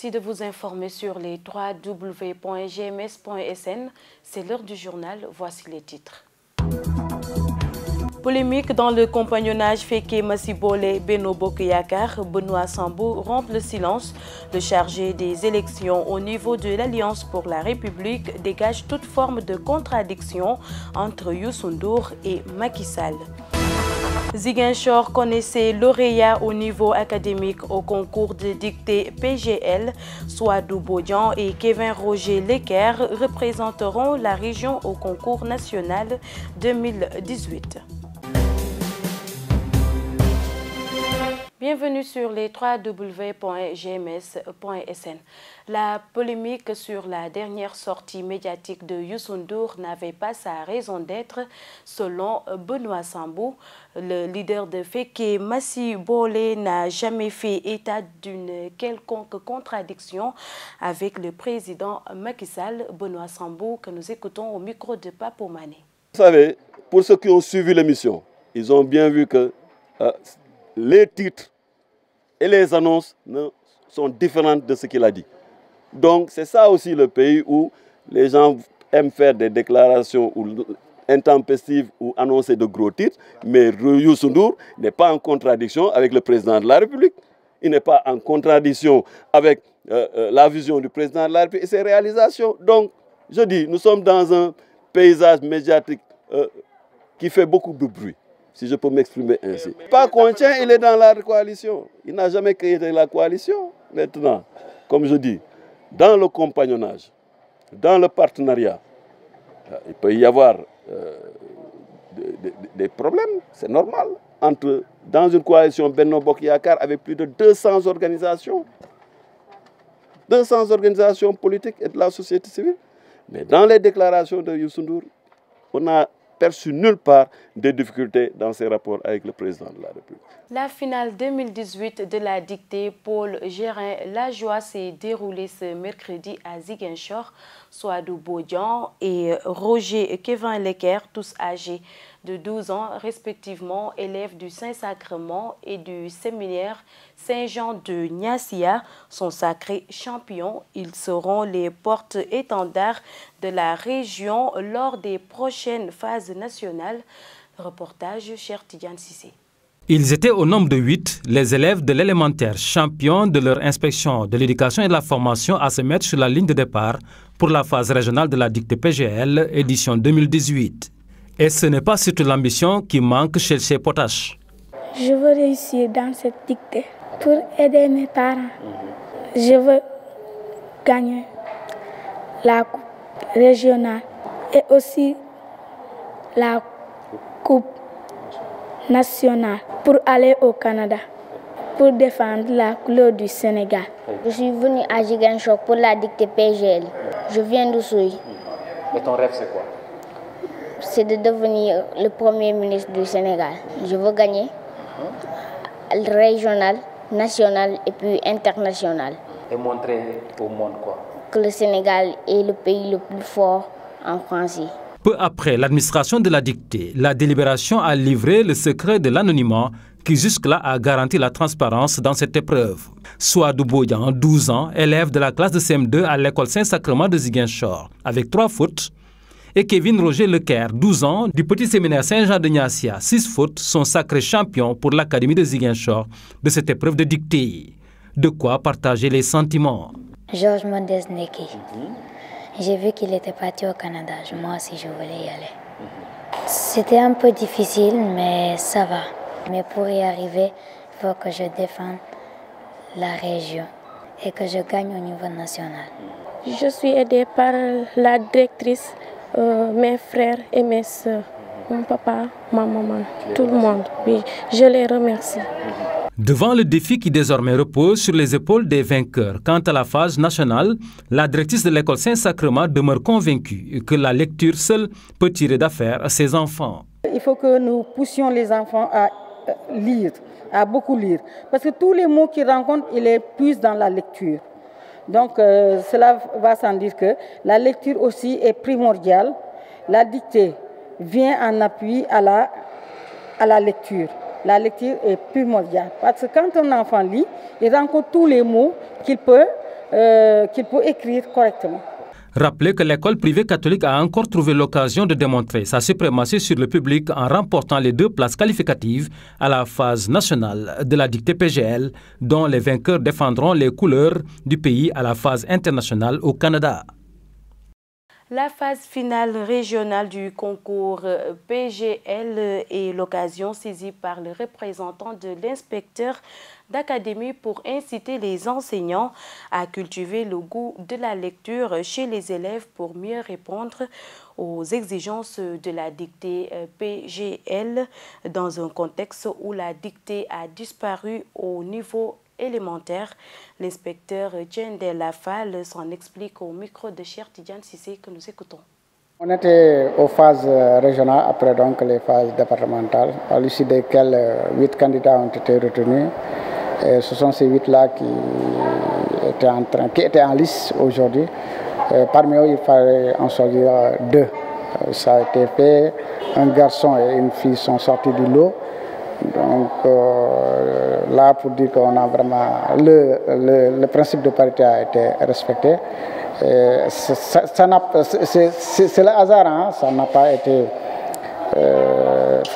Merci de vous informer sur les www.gms.sn. C'est l'heure du journal, voici les titres. Polémique dans le compagnonnage Féké Massibole Benno Bokk Yakaar, Benoît Sambou rompt le silence. Le chargé des élections au niveau de l'Alliance pour la République dégage toute forme de contradiction entre Youssou Ndour et Macky Sall. Ziguinchor connaissait lauréat au niveau académique au concours de dictée PGL. Souadou Bodian et Kevin Roger Lecker représenteront la région au concours national 2018. Bienvenue sur les www.gms.sn. La polémique sur la dernière sortie médiatique de Youssou Ndour n'avait pas sa raison d'être, selon Benoît Sambou. Le leader de Féké Massibole n'a jamais fait état d'une quelconque contradiction avec le président Macky Sall. Benoît Sambou, que nous écoutons au micro de Papo Mané. Vous savez, pour ceux qui ont suivi l'émission, ils ont bien vu que les titres et les annonces sont différentes de ce qu'il a dit. Donc c'est ça aussi le pays où les gens aiment faire des déclarations intempestives ou annoncer de gros titres, mais Youssou Ndour n'est pas en contradiction avec le président de la République. Il n'est pas en contradiction avec la vision du président de la République et ses réalisations. Donc je dis, nous sommes dans un paysage médiatique qui fait beaucoup de bruit, si je peux m'exprimer ainsi. Pas conscient, il est dans la coalition. Il n'a jamais créé la coalition. Maintenant, comme je dis, dans le compagnonnage, dans le partenariat, il peut y avoir des problèmes, c'est normal. Dans une coalition Benno Bokk Yakaar avec plus de 200 organisations. 200 organisations politiques et de la société civile. Mais dans les déclarations de Youssou Ndour, on n'a perçu nulle part des difficultés dans ses rapports avec le président de la République. La finale 2018 de la dictée Paul Gérin Lajoie s'est déroulée ce mercredi à Ziguinchor. Souadou Bodian et Roger Kevin Lecker, tous âgés de 12 ans, respectivement élèves du Saint-Sacrement et du séminaire Saint-Jean de Niassia, sont sacrés champions. Ils seront les porte-étendards de la région lors des prochaines phases nationales. Reportage Cheikh Tidiane Cissé. Ils étaient au nombre de 8, les élèves de l'élémentaire, champions de leur inspection de l'éducation et de la formation, à se mettre sur la ligne de départ pour la phase régionale de la dictée PGL, édition 2018. Et ce n'est pas surtout l'ambition qui manque chez Potache. Je veux réussir dans cette dictée pour aider mes parents. Je veux gagner la coupe régionale et aussi la coupe nationale pour aller au Canada, pour défendre la couleur du Sénégal. Je suis venu à Ziguinchor pour la dictée PGL. Je viens d'Oussouye. Et ton rêve, c'est quoi? C'est de devenir le premier ministre du Sénégal. Je veux gagner régional, national et puis international. Et montrer au monde quoi? Que le Sénégal est le pays le plus fort en français. Peu après l'administration de la dictée, la délibération a livré le secret de l'anonymat qui jusque-là a garanti la transparence dans cette épreuve. Souadou Bodian, 12 ans, élève de la classe de CM2 à l'école Saint-Sacrement de Ziguinchor, avec 3 fautes, et Kevin Roger Lecker, 12 ans, du petit séminaire Saint-Jean de Niassia, 6 fautes, sont sacrés champions pour l'Académie de Ziguinchor de cette épreuve de dictée. De quoi partager les sentiments. Georges Mendes Neki. J'ai vu qu'il était parti au Canada. Moi aussi, je voulais y aller. C'était un peu difficile, mais ça va. Mais pour y arriver, il faut que je défende la région et que je gagne au niveau national. Je suis aidée par la directrice, mes frères et mes soeurs, mon papa, ma maman, tout le monde. Oui, je les remercie. Devant le défi qui désormais repose sur les épaules des vainqueurs, quant à la phase nationale, la directrice de l'école Saint-Sacrement demeure convaincue que la lecture seule peut tirer d'affaire à ses enfants. Il faut que nous poussions les enfants à lire, à beaucoup lire. Parce que tous les mots qu'ils rencontrent, ils les puisent dans la lecture. Donc cela va sans dire que la lecture aussi est primordiale. La dictée vient en appui à la lecture. La lecture est primordiale parce que quand un enfant lit, il rencontre tous les mots qu'il peut qu'il peut écrire correctement. Rappelez que l'école privée catholique a encore trouvé l'occasion de démontrer sa suprématie sur le public en remportant les 2 places qualificatives à la phase nationale de la dictée PGL, dont les vainqueurs défendront les couleurs du pays à la phase internationale au Canada. La phase finale régionale du concours PGL est l'occasion saisie par le représentant de l'inspecteur d'académie pour inciter les enseignants à cultiver le goût de la lecture chez les élèves pour mieux répondre aux exigences de la dictée PGL dans un contexte où la dictée a disparu au niveau élémentaire. L'inspecteur Djendé Lafal s'en explique au micro de Cheikh Tidiane Cissé que nous écoutons. On était aux phases régionales, après donc les phases départementales, à l'issue desquelles 8 candidats ont été retenus. Et ce sont ces 8-là qui étaient en lice aujourd'hui. Parmi eux, il fallait en choisir 2. Ça a été fait. Un garçon et une fille sont sortis du lot. Donc là, pour dire qu'on a vraiment le principe de parité a été respecté. C'est le hasard, hein? Ça n'a pas été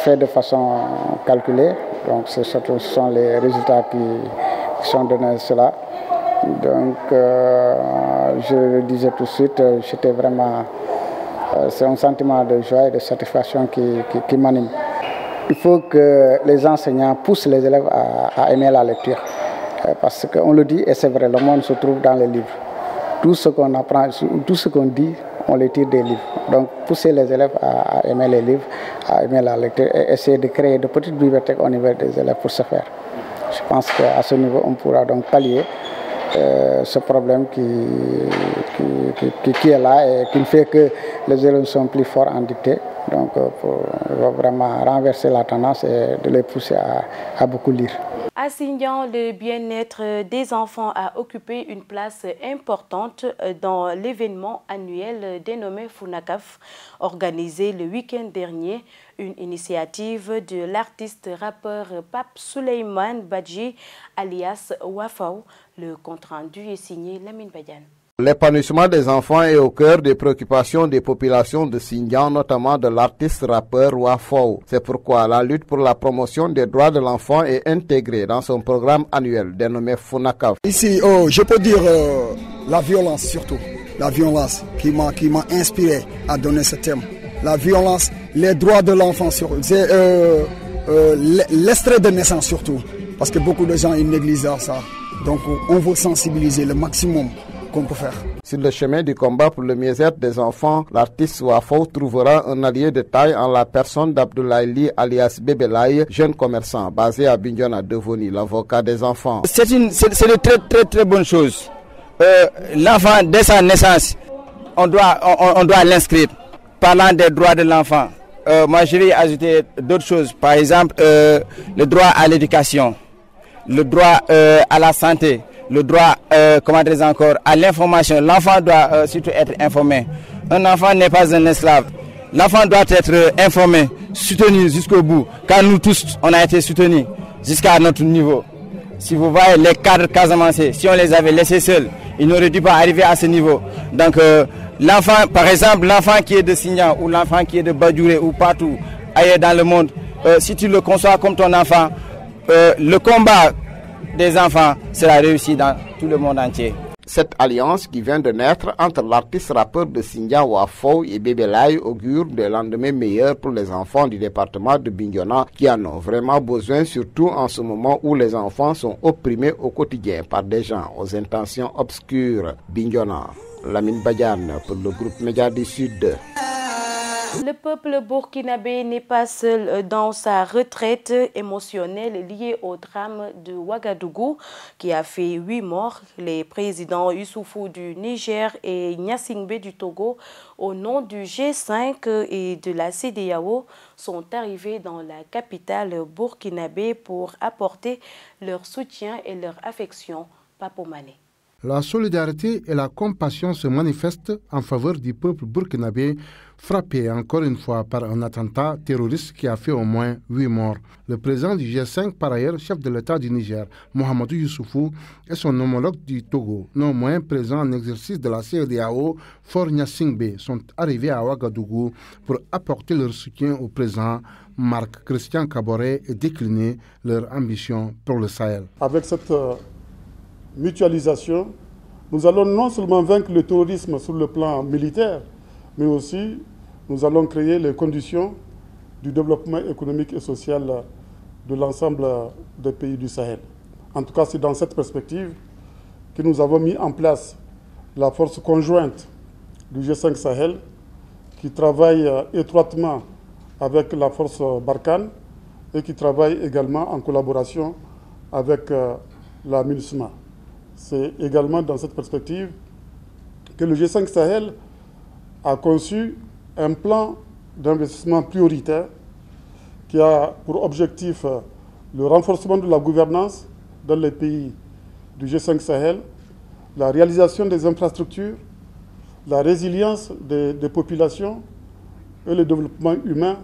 fait de façon calculée. Donc ce sont les résultats qui sont donnés cela. Donc je le disais tout de suite, j'étais vraiment, c'est un sentiment de joie et de satisfaction qui m'anime. Il faut que les enseignants poussent les élèves à aimer la lecture. Parce qu'on le dit, et c'est vrai, le monde se trouve dans les livres. Tout ce qu'on apprend, tout ce qu'on dit, on les tire des livres. Donc pousser les élèves à aimer les livres, à aimer la lecture et essayer de créer de petites bibliothèques au niveau des élèves pour ce faire. Je pense qu'à ce niveau, on pourra donc pallier ce problème qui est là et qui ne fait que les élèves sont plus forts en dictée. Donc pour vraiment renverser la tendance et de les pousser à beaucoup lire. À Sindian, le bien-être des enfants a occupé une place importante dans l'événement annuel dénommé Funakaf, organisé le week-end dernier, une initiative de l'artiste rappeur Pape Souleymane Badji, alias Wafao. Le compte-rendu est signé Lamine Badiane. L'épanouissement des enfants est au cœur des préoccupations des populations de Sindian, notamment de l'artiste rappeur Wafao. C'est pourquoi la lutte pour la promotion des droits de l'enfant est intégrée dans son programme annuel dénommé Funakaf. Ici, je peux dire la violence surtout. La violence qui m'a inspiré à donner ce thème. La violence, les droits de l'enfant, c'est l'extrait de naissance surtout. Parce que beaucoup de gens ils négligent ça. Donc on veut sensibiliser le maximum qu'on peut faire. Sur le chemin du combat pour le mieux-être des enfants, l'artiste Wafao trouvera un allié de taille en la personne d'Abdoulaye alias Bébelaye, jeune commerçant basé à Bignona Devoni, l'avocat des enfants. C'est une très bonne chose. L'enfant, dès sa naissance, on doit l'inscrire. Parlant des droits de l'enfant, moi je vais ajouter d'autres choses. Par exemple, le droit à l'éducation, le droit à la santé, le droit, à l'information. L'enfant doit surtout être informé. Un enfant n'est pas un esclave. L'enfant doit être informé, soutenu jusqu'au bout. Car nous tous, on a été soutenus jusqu'à notre niveau. Si vous voyez les cadres casamancés, si on les avait laissés seuls, ils n'auraient dû pas arriver à ce niveau. Donc l'enfant, par exemple, l'enfant qui est de Sindian ou l'enfant qui est de Badjouré ou partout ailleurs dans le monde, si tu le conçois comme ton enfant, le combat des enfants sera réussi dans tout le monde entier. Cette alliance qui vient de naître entre l'artiste rappeur de Sindian Wafao et Bébelaye augure des lendemains meilleurs pour les enfants du département de Bignona qui en ont vraiment besoin, surtout en ce moment où les enfants sont opprimés au quotidien par des gens aux intentions obscures. Bignona, Lamine Badiane pour le groupe Média du Sud. Le peuple burkinabé n'est pas seul dans sa retraite émotionnelle liée au drame de Ouagadougou qui a fait 8 morts. Les présidents Youssoufou du Niger et Gnassingbé du Togo, au nom du G5 et de la CEDEAO, sont arrivés dans la capitale burkinabé pour apporter leur soutien et leur affection. Papo Mané. La solidarité et la compassion se manifestent en faveur du peuple burkinabé frappé encore une fois par un attentat terroriste qui a fait au moins 8 morts. Le président du G5, par ailleurs chef de l'État du Niger, Mahamadou Youssoufou, et son homologue du Togo, non moins présent en exercice de la CEDEAO, Faure Gnassingbé, sont arrivés à Ouagadougou pour apporter leur soutien au président Marc Christian Kaboré et décliner leur ambition pour le Sahel. Avec cette mutualisation, nous allons non seulement vaincre le terrorisme sur le plan militaire, mais aussi nous allons créer les conditions du développement économique et social de l'ensemble des pays du Sahel. En tout cas, c'est dans cette perspective que nous avons mis en place la force conjointe du G5 Sahel qui travaille étroitement avec la force Barkhane et qui travaille également en collaboration avec la MINUSMA. C'est également dans cette perspective que le G5 Sahel a conçu un plan d'investissement prioritaire qui a pour objectif le renforcement de la gouvernance dans les pays du G5 Sahel, la réalisation des infrastructures, la résilience des populations et le développement humain,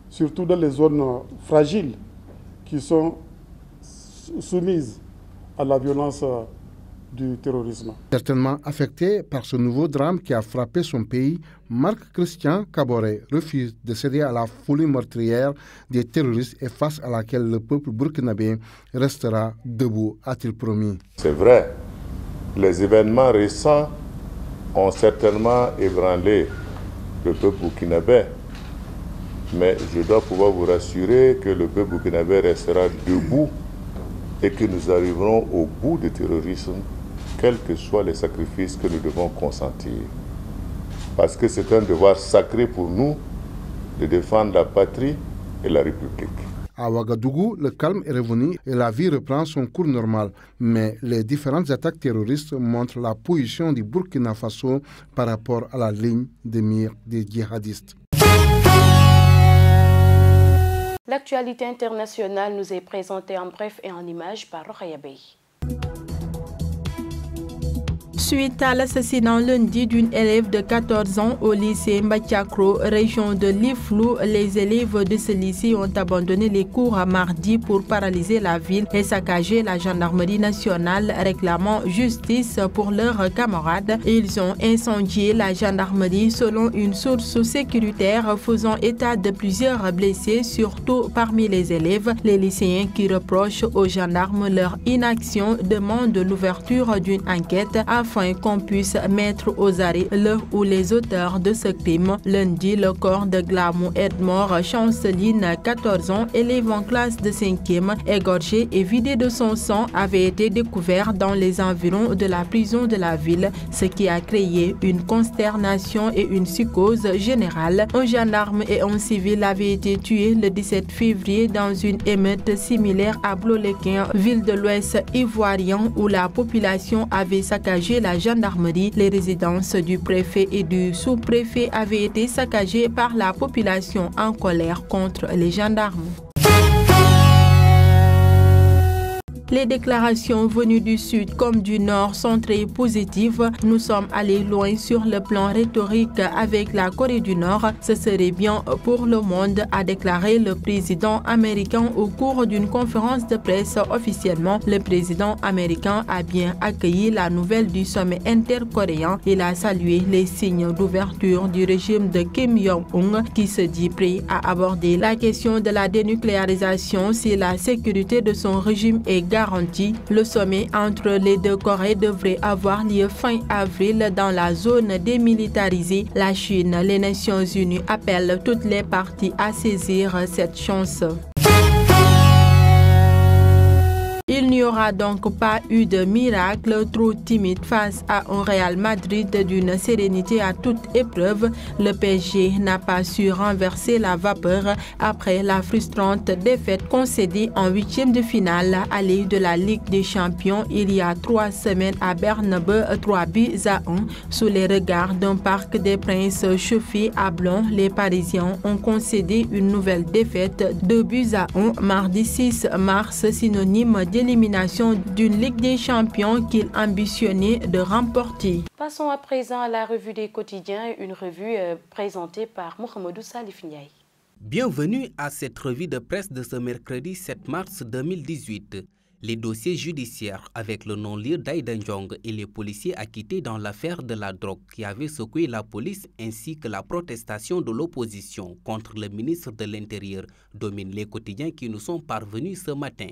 surtout dans les zones fragiles qui sont soumises à la violence du terrorisme. Certainement affecté par ce nouveau drame qui a frappé son pays, Marc Christian Kaboré refuse de céder à la folie meurtrière des terroristes et face à laquelle le peuple burkinabé restera debout, a-t-il promis. C'est vrai, les événements récents ont certainement ébranlé le peuple burkinabé, mais je dois pouvoir vous rassurer que le peuple burkinabé restera debout et que nous arriverons au bout du terrorisme, quels que soient les sacrifices que nous devons consentir. Parce que c'est un devoir sacré pour nous de défendre la patrie et la République. À Ouagadougou, le calme est revenu et la vie reprend son cours normal. Mais les différentes attaques terroristes montrent la position du Burkina Faso par rapport à la ligne de mire des djihadistes. L'actualité internationale nous est présentée en bref et en images par Rokhaya Bey. Suite à l'assassinat lundi d'une élève de 14 ans au lycée Mbatiakro, région de Liflou, les élèves de ce lycée ont abandonné les cours à mardi pour paralyser la ville et saccager la gendarmerie nationale réclamant justice pour leurs camarades. Ils ont incendié la gendarmerie selon une source sécuritaire faisant état de plusieurs blessés, surtout parmi les élèves. Les lycéens qui reprochent aux gendarmes leur inaction demandent l'ouverture d'une enquête afin qu'on puisse mettre aux arrêts le ou les auteurs de ce crime. Lundi, le corps de Glamou Edmore Chanceline, 14 ans, élève en classe de 5e, égorgé et vidé de son sang, avait été découvert dans les environs de la prison de la ville, ce qui a créé une consternation et une psychose générale. Un gendarme et un civil avaient été tués le 17 février dans une émeute similaire à Blolequin, ville de l'Ouest ivoirien, où la population avait saccagé la gendarmerie. Les résidences du préfet et du sous-préfet avaient été saccagées par la population en colère contre les gendarmes. Les déclarations venues du Sud comme du Nord sont très positives. Nous sommes allés loin sur le plan rhétorique avec la Corée du Nord. Ce serait bien pour le monde, a déclaré le président américain au cours d'une conférence de presse. Officiellement, le président américain a bien accueilli la nouvelle du sommet intercoréen. Il a salué les signes d'ouverture du régime de Kim Jong-un qui se dit prêt à aborder la question de la dénucléarisation si la sécurité de son régime est garantie. Le sommet entre les deux Corées devrait avoir lieu fin avril dans la zone démilitarisée. La Chine, les Nations Unies appellent toutes les parties à saisir cette chance. Il n'y aura donc pas eu de miracle trop timide face à un Real Madrid d'une sérénité à toute épreuve. Le PSG n'a pas su renverser la vapeur après la frustrante défaite concédée en 8e de finale aller de la Ligue des Champions il y a 3 semaines à Bernabeu, 3-1. Sous les regards d'un Parc des Princes chauffé à blanc, les Parisiens ont concédé une nouvelle défaite, 2-1 mardi 6 mars, synonyme d'élimination qualification d'une Ligue des champions qu'il ambitionnait de remporter. Passons à présent à la revue des quotidiens, une revue présentée par Mohamedou Salif Ndiaye. Bienvenue à cette revue de presse de ce mercredi 7 mars 2018. Les dossiers judiciaires avec le non-lieu d'Aïda Ndiongue et les policiers acquittés dans l'affaire de la drogue qui avait secoué la police ainsi que la protestation de l'opposition contre le ministre de l'Intérieur dominent les quotidiens qui nous sont parvenus ce matin.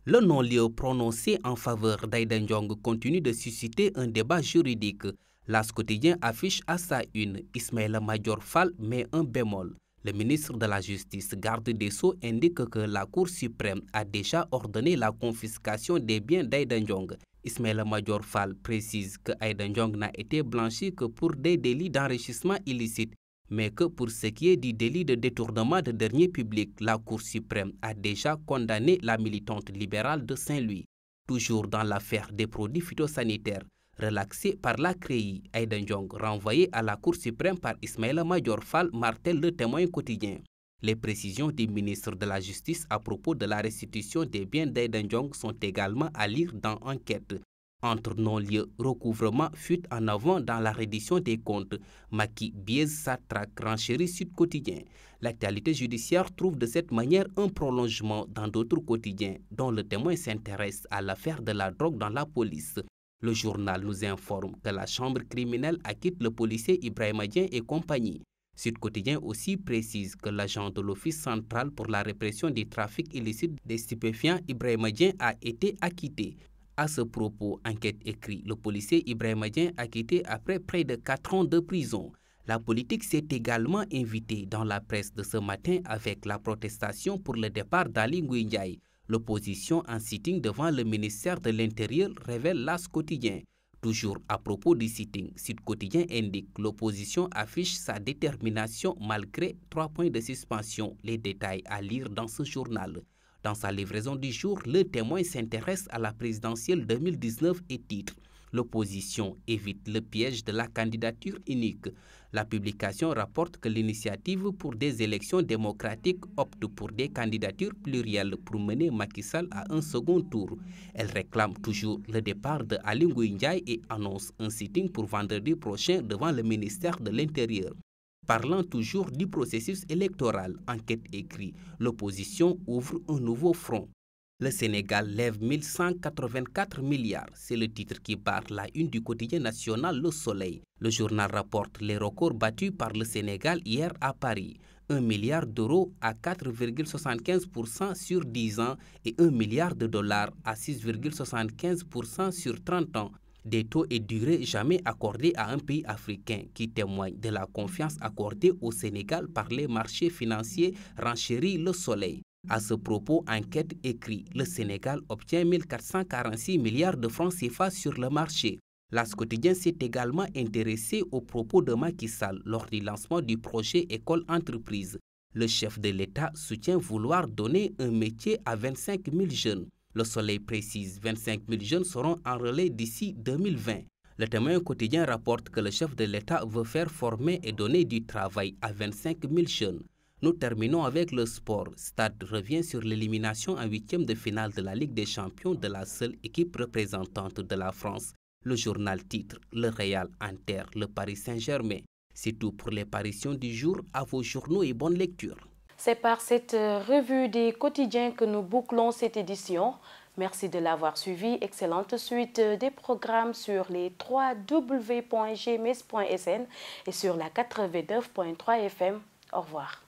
Le non-lieu prononcé en faveur d'Aïda Ndiongue continue de susciter un débat juridique. L'As quotidien affiche à sa une Ismaïla Madior Fall met un bémol. Le ministre de la Justice, garde des Sceaux, indique que la Cour suprême a déjà ordonné la confiscation des biens d'Aïda Ndiongue. Ismaïla Madior Fall précise que Aïda Ndiongue n'a été blanchi que pour des délits d'enrichissement illicite, mais que pour ce qui est du délit de détournement de deniers publics, la Cour suprême a déjà condamné la militante libérale de Saint-Louis. Toujours dans l'affaire des produits phytosanitaires, relaxé par la CREI, Aïda Ndiongue, renvoyé à la Cour suprême par Ismaïla Madior Fall, martèle le Témoin quotidien. Les précisions du ministre de la Justice à propos de la restitution des biens d'Aïda Ndiongue sont également à lire dans Enquête. Entre non-lieu, recouvrement, fuite en avant dans la reddition des comptes, Macky biaise sa traque, renchérit Sud Quotidien. L'actualité judiciaire trouve de cette manière un prolongement dans d'autres quotidiens, dont le Témoin s'intéresse à l'affaire de la drogue dans la police. Le journal nous informe que la chambre criminelle acquitte le policier Ibrahima Dieng et compagnie. Sud Quotidien aussi précise que l'agent de l'Office central pour la répression du trafic illicite des stupéfiants Ibrahima Dieng a été acquitté. À ce propos, Enquête écrit le policier Ibrahima Dieng acquitté après près de 4 ans de prison. La politique s'est également invitée dans la presse de ce matin avec la protestation pour le départ d'Aly Ngouille Ndiaye. L'opposition en sitting devant le ministère de l'Intérieur révèle l'As quotidien. Toujours à propos du sitting, Sud Quotidien indique que l'opposition affiche sa détermination malgré 3 points de suspension. Les détails à lire dans ce journal. Dans sa livraison du jour, le Témoin s'intéresse à la présidentielle 2019 et titre « L'opposition évite le piège de la candidature unique ». La publication rapporte que l'initiative pour des élections démocratiques opte pour des candidatures plurielles pour mener Macky Sall à un second tour. Elle réclame toujours le départ de Aly Ngouille Ndiaye et annonce un sitting pour vendredi prochain devant le ministère de l'Intérieur. Parlant toujours du processus électoral, Enquête écrit « L'opposition ouvre un nouveau front ». Le Sénégal lève 1184 milliards. C'est le titre qui barre la une du quotidien national Le Soleil. Le journal rapporte les records battus par le Sénégal hier à Paris. 1 milliard d'euros à 4,75% sur 10 ans et 1 milliard de dollars à 6,75% sur 30 ans. Des taux et durées jamais accordés à un pays africain qui témoignent de la confiance accordée au Sénégal par les marchés financiers, renchérit Le Soleil. À ce propos, Enquête écrit « Le Sénégal obtient 1446 milliards de francs CFA sur le marché ». L'As quotidien s'est également intéressé aux propos de Macky Sall lors du lancement du projet École-Entreprise. Le chef de l'État soutient vouloir donner un métier à 25 000 jeunes. Le Soleil précise 25 000 jeunes seront enrôlés d'ici 2020. Le Témoin quotidien rapporte que le chef de l'État veut faire former et donner du travail à 25 000 jeunes. Nous terminons avec le sport. Stade revient sur l'élimination en 8e de finale de la Ligue des champions de la seule équipe représentante de la France. Le journal titre « Le Real enterre le Paris Saint-Germain ». C'est tout pour les paritions du jour. À vos journaux et bonne lecture. C'est par cette revue des quotidiens que nous bouclons cette édition. Merci de l'avoir suivi. Excellente suite des programmes sur les www.gms.sn et sur la 89.3 FM. Au revoir.